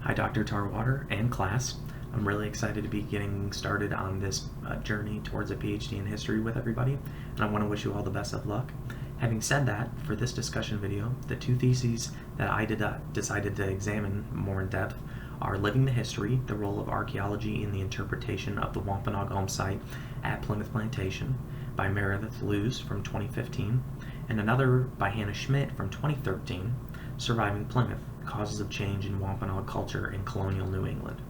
Hi, Dr. Tarwater and class. I'm really excited to be getting started on this journey towards a PhD in history with everybody, and I want to wish you all the best of luck. Having said that, for this discussion video, the two theses that I decided to examine more in depth are Living the History, the role of archaeology in the interpretation of the Wampanoag home site at Plymouth Plantation by Meredith Lewes from 2015, and another by Hannah Schmidt from 2013, Surviving Plymouth, Causes of Change in Wampanoag Culture in Colonial New England.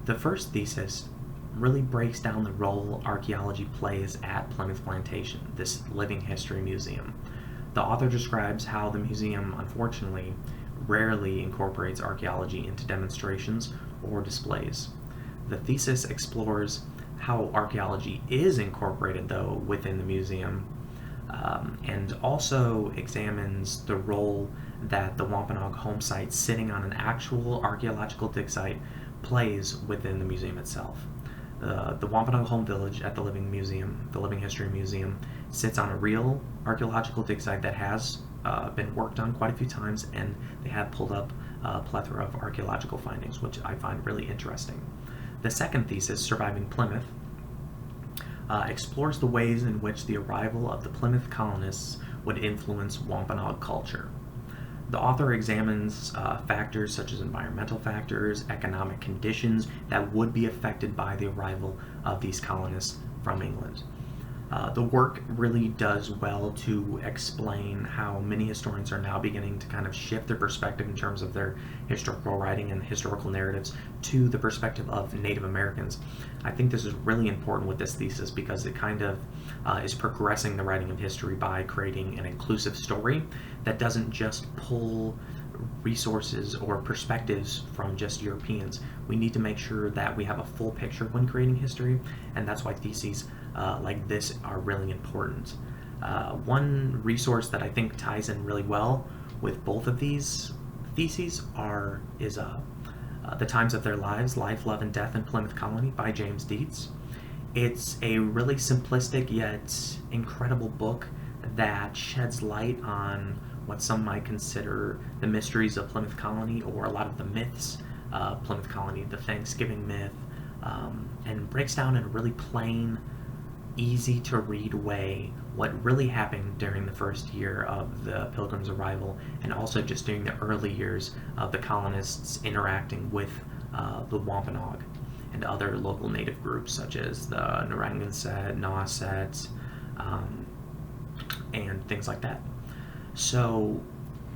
The first thesis really breaks down the role archaeology plays at Plymouth Plantation, this living history museum. The author describes how the museum, unfortunately, rarely incorporates archaeology into demonstrations or displays. The thesis explores how archaeology is incorporated, though, within the museum, and also examines the role that the Wampanoag home site, sitting on an actual archaeological dig site, plays within the museum itself. The Wampanoag home village at the Living History Museum, sits on a real archaeological dig site that has been worked on quite a few times, and they have pulled up a plethora of archaeological findings, which I find really interesting. The second thesis, Surviving Plymouth, explores the ways in which the arrival of the Plymouth colonists would influence Wampanoag culture. The author examines factors such as environmental factors, economic conditions that would be affected by the arrival of these colonists from England. The work really does well to explain how many historians are now beginning to kind of shift their perspective in terms of their historical writing and historical narratives to the perspective of Native Americans. I think this is really important with this thesis because it kind of is progressing the writing of history by creating an inclusive story that doesn't just pull resources or perspectives from just Europeans. We need to make sure that we have a full picture when creating history, and that's why theses like this are really important. One resource that I think ties in really well with both of these theses is The Times of Their Lives, Life, Love, and Death in Plymouth Colony by James Dietz. It's a really simplistic yet incredible book that sheds light on what some might consider the mysteries of Plymouth Colony, or a lot of the myths of Plymouth Colony, the Thanksgiving myth, and breaks down in a really plain, easy to read way what really happened during the first year of the Pilgrims' arrival, and also just during the early years of the colonists interacting with the Wampanoag and other local native groups such as the Narragansett, Nauset, and things like that. So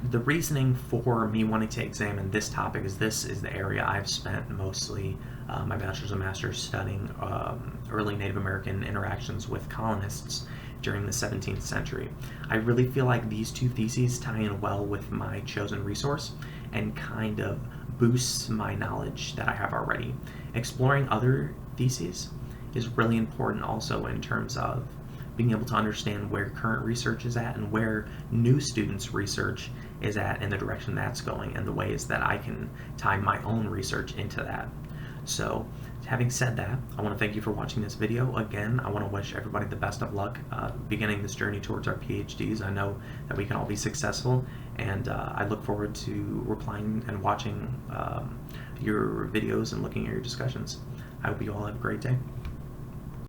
the reasoning for me wanting to examine this topic is this is the area I've spent mostly my bachelor's and master's studying early Native American interactions with colonists during the 17th century. I really feel like these two theses tie in well with my chosen resource and kind of boosts my knowledge that I have already. Exploring other theses is really important also in terms of being able to understand where current research is at and where new students' research is at in the direction that's going, and the ways that I can tie my own research into that. So, having said that, I want to thank you for watching this video. Again, I want to wish everybody the best of luck beginning this journey towards our PhDs. I know that we can all be successful, and I look forward to replying and watching your videos and looking at your discussions. I hope you all have a great day.